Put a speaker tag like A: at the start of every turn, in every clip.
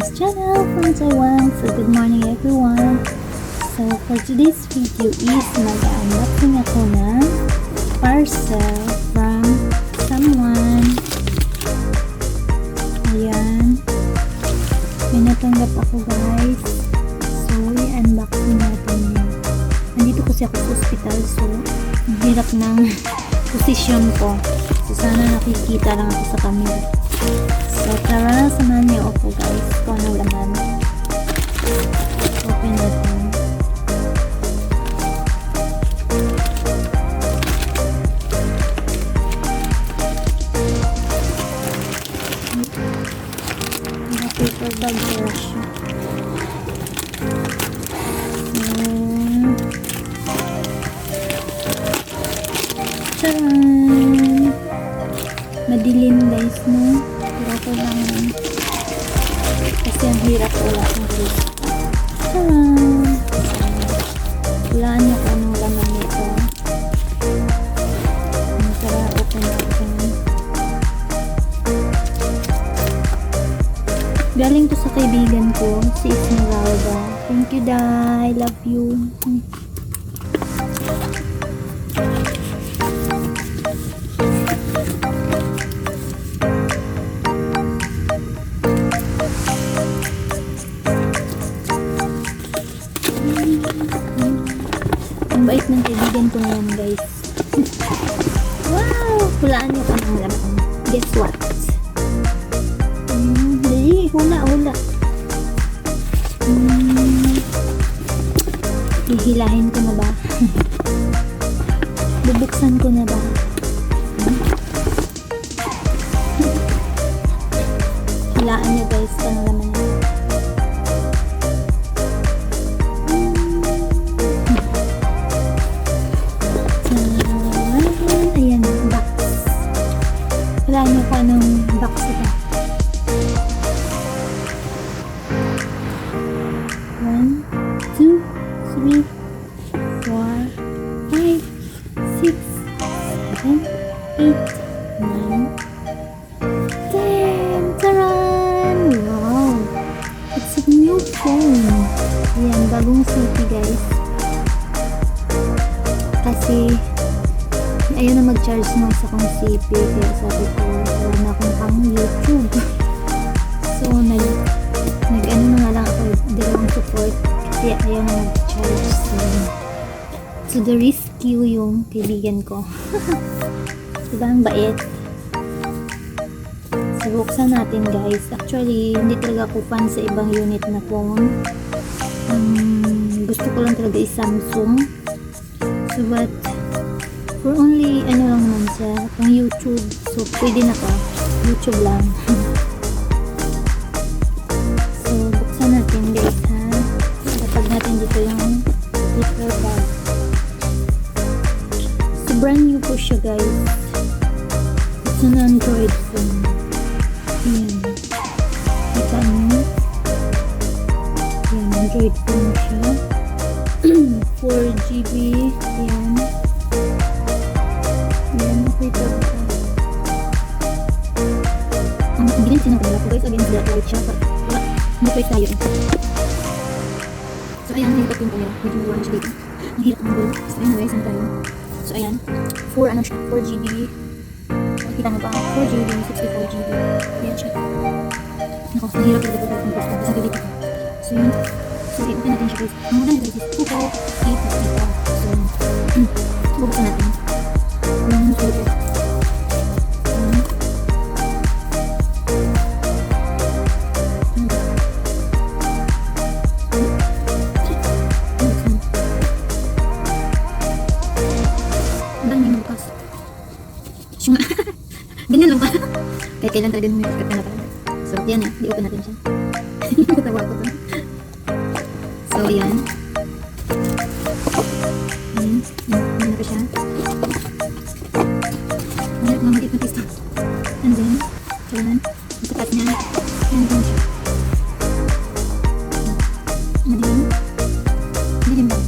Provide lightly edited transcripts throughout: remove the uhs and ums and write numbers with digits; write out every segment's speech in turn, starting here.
A: Taiwan's channel from Taiwan. So good morning everyone. So for today's video is mag-unboxing ako ng parcel from someone. Ayan. May natanggap ako guys. So i-unboxing natin yun. Nandito kasi ako sa hospital, so ang hirap ng posisyon ko. So sana nakikita lang ako sa camera. So tara, samahan niyo ako guys kung anong laman. Open natin. Paper bag brush. Tcharan! Madilim guys, no? Pero ko lang kasi ang hirap, wala akong grip. Tcharan! Walaan niyo kung anong laman nito. Tara, open natin. Galing to sa kaibigan ko, si Esmeralda. Thank you, Dai. Love you. Ang bait ng kaibigan ko ngayon, guys. Wow! Hulaan niyo pa ng laman. Guess what? Hula. Hihilahin ko na ba? Bubuksan ko na ba? Hilaan nyo guys kung ano laman niya. Ayan, box. Hilaan nyo kung anong box ito. 1, 2, 3, 4, 5, 6, 7, 8, 9, 10. Taran! Wow! It's a new phone. Ayan, bagong city guys. Kasi ayaw na mag-charge nung sa kong CP. Kaya sabi ko, wala na akong pang YouTube. So, nag-ano na nga lang ako, dalawang support kasi ayaw na mag-charge. So the rescue yung kaibigan ko. Diba ang bait? So buksan natin guys. Actually hindi talaga ako fan sa ibang unit na phone. Gusto ko lang talaga i-Samsung. So but for only ano lang naman siya, pang YouTube. So pwede na to, YouTube lang. So buksan natin guys ha. Tapag natin dito yung paper bag. So brand new po siya guys. It's an Android phone. Ayan. Kita nyo. Ayan, Android phone siya. 4GB. Ayan. Ayan, nakita ko. Ang bilhin siya ng kanila ko guys. Again, black light siya. Wala, mag-wait tayo. So ayan, hirap yung camera. Medyo magawa na siya dito. Ang hirap ang gulo. So ayan guys, ano tayo? So ayan, 4GB. Nakita mo ba? 4GB, 64GB. Ayan siya. Naku, ang hirap yung gulo ng gusto. Kasi dito. So yun. So i-open natin siya guys. Ang muna nito is 2.8. So, bubuksan natin. Ayan, so ito. Ganyan lang ba? Kaya kailan talaga may pagkat na talaga. So yan eh, i-open natin siya. Katawa ko to. So yan. Yan na siya. Yan, mamagit na pisto. And then, so yan. Ang tapat niya. Yan din siya. Madilim. Madilim ba?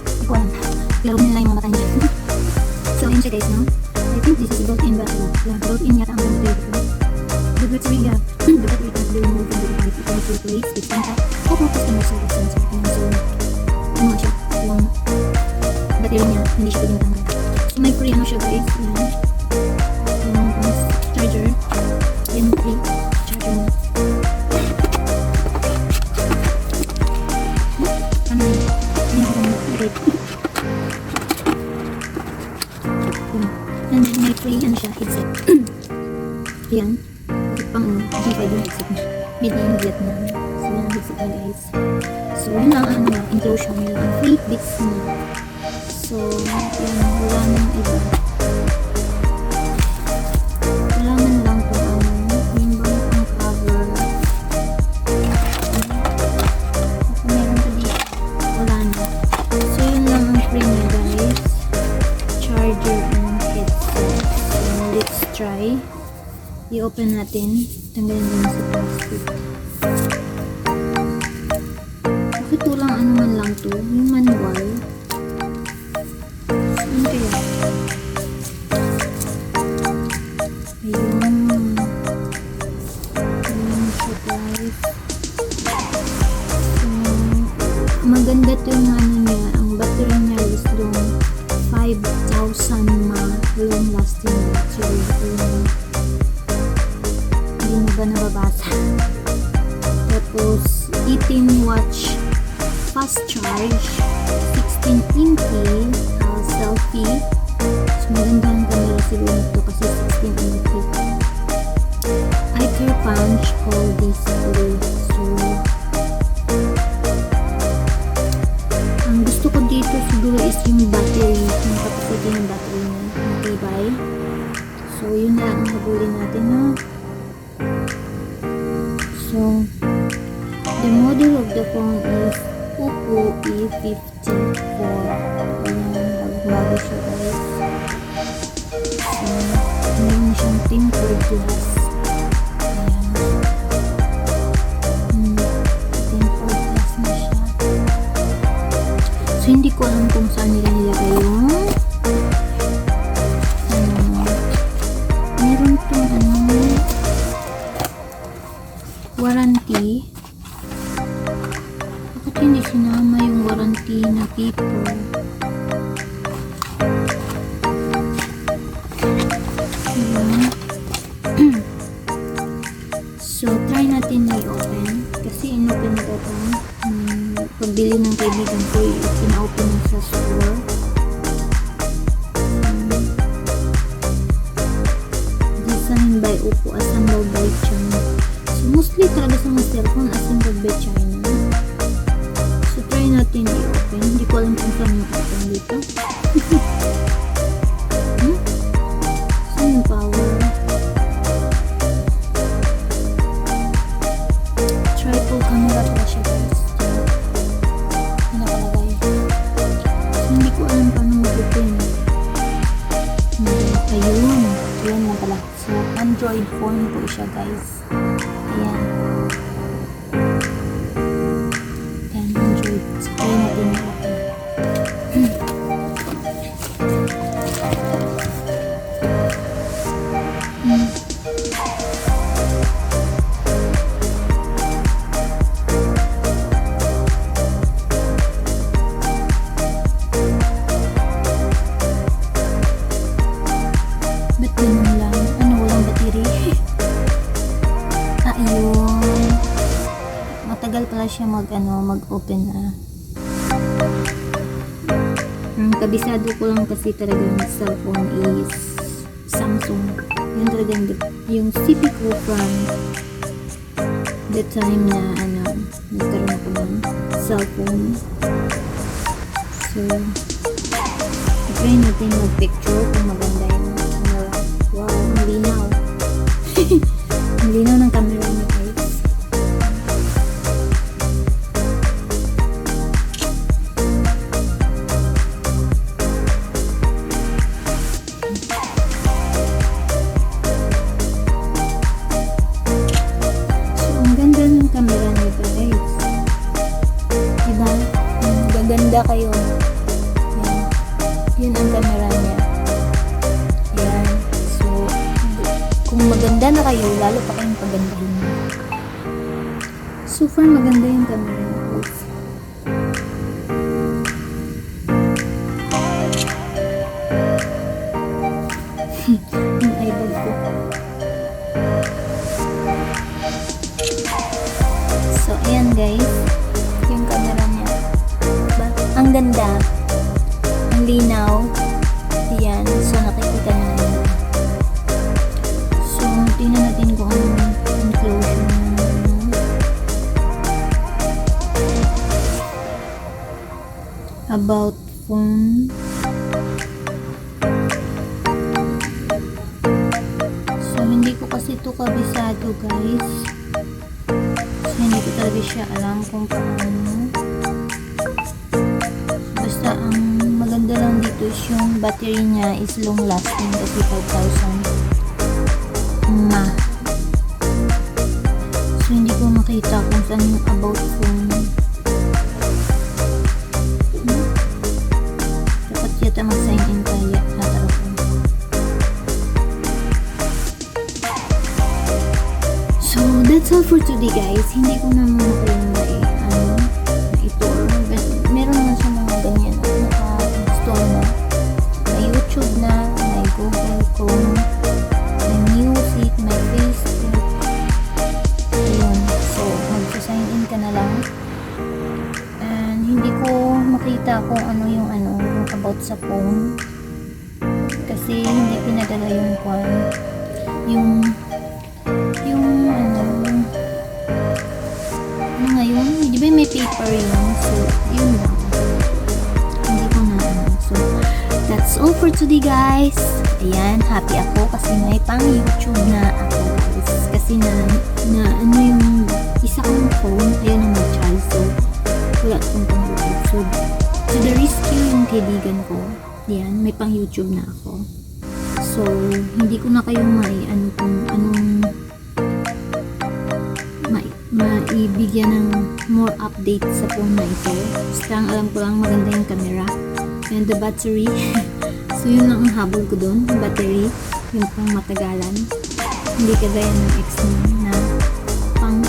A: Hindi ko alam. Laro nila yung mga mata niya. So yan siya guys, no? I think this is built-in battery. Yeah, built-in yata ang battery ko. The battery, yeah. The battery can be removed from the device because Yung sensor. Ayan, so, ano nga siya, yung battery niya, hindi siya pwedeng tanggal. So, may free ano siya guys. Ayan. Yung charger. Ayan, free charger niya. Ano yun? Ayan, okay. And then may free ano siya, headset. Ayan. Pang G5 yung headset niya. Made in Vietnam. So, yan ang headset niya guys. So, yun lang ang inclusion nila. Ang free bits niya. So, yan. Wala nang iba. Wala man lang ito yung bang ang cover. Kung meron pa dito, wala na. So, yun lang ang free niya guys. Charger and headset. So, let's try. I-open natin. Tanggalin din sa plastic. Bakit walang ano man lang to? Yung manual. Ano kaya? Ayun. Ayun siya guys. So, maganda to yung ano niya. Ang battery niya is long 5,000 long lasting battery. Hindi na ba nababasa? Tapos 18 watch fast charge, 16 MP selfie. So maganda ang camera siguro nito kasi 16 MP. Tighter punch hole display. So ang gusto ko dito siguro is yung battery, yung capacity ng battery niya, matibay. So yun na ang habulin natin na. So the model of the phone is Oppo A54. Ayan, bago siya guys. So, meron siyang tempered glass. Ayan. Tempered glass na siya. So, hindi ko alam kung saan nila nilagay yung meron itong warranty. Bakit hindi sinama yung warranty na paper? So, try natin i-open. Kasi in-open na ito. Pagbili ng kaibigan ko, in-open sa store. Designed by Oppo, assembled by China. So, mostly talaga sa mga cellphone, assembled by China. So, try natin i-open. Hindi ko alam kung saan yung open dito. Saan yung power? Triple camera pala siya guys. Ano nakalagay? So, hindi ko alam paano mag-open. Ayun. Ayan na pala. So, Android phone po siya guys. Ayan. Ayan, Android. So, try natin i-open. Ba't ganun lang? Ano, walang battery? Ayun. Matagal pala siya mag-open na. Ang kabisado ko lang kasi talaga yung cellphone is Samsung. Yun talaga yung CP ko from the time na nagkaroon ako ng cellphone. So, try natin mag-picture kung maganda yung camera. Wow, ang linaw. Ang linaw ng camera niya guys. So, ang ganda ng camera niya guys. Diba? Gaganda kayo. Yan. Yun ang camera niya. Yan. So, kung maganda na kayo, lalo pa kayong pagandahin niya. So far, maganda yung camera niya guys. ganda. Ang linaw. Ayan. So, nakikita nyo na yun. So, tingnan natin kung anong enclosure na. About phone. So, hindi ko kasi ito kabisado, guys. So, hindi ko talaga siya alam kung paano. Basta, ang maganda lang dito is yung battery niya is long lasting kasi 5,000 mAh. So, hindi ko makita kung saan yung about phone. Dapat yata mag-sign in kaya natarapin. So, that's all for today, guys. Hindi ko naman kayo na-itour. Meron naman siya mga ganyan naka-install na. May YouTube na, may Google Chrome, may music, may Facebook. Ayun. So, mag-sign in ka na lang. And hindi ko makita kung ano yung about sa phone. Kasi hindi pinadala yung ngayon, di ba may paper yun? So, yun lang. Hindi ko na So, that's all for today, guys. Ayan, happy ako kasi may pang YouTube na ako, guys. Kasi na yung isa kong phone, ayun ang mag-charge. So, wala akong pang YouTube. So, to the rescue yung kaibigan ko. Yan, may pang YouTube na ako. So, hindi ko na kayo maibigyan ng more update sa phone na ito. Basta ang alam ko lang maganda yung camera and the battery. So, yun lang ang habol ko dun. Battery, yung pang matagalan. Hindi kagaya ng X na pang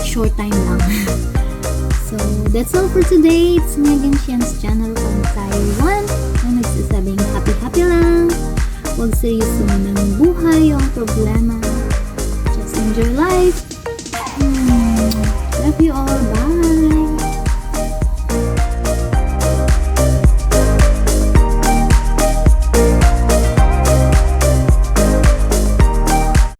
A: short time lang. So, that's all for today. It's me again, Shian's channel from Taiwan. Ang nagsasabing happy lang. Huwag seryosohin ng buhay yung problema. Just enjoy life. Love you all. Bye!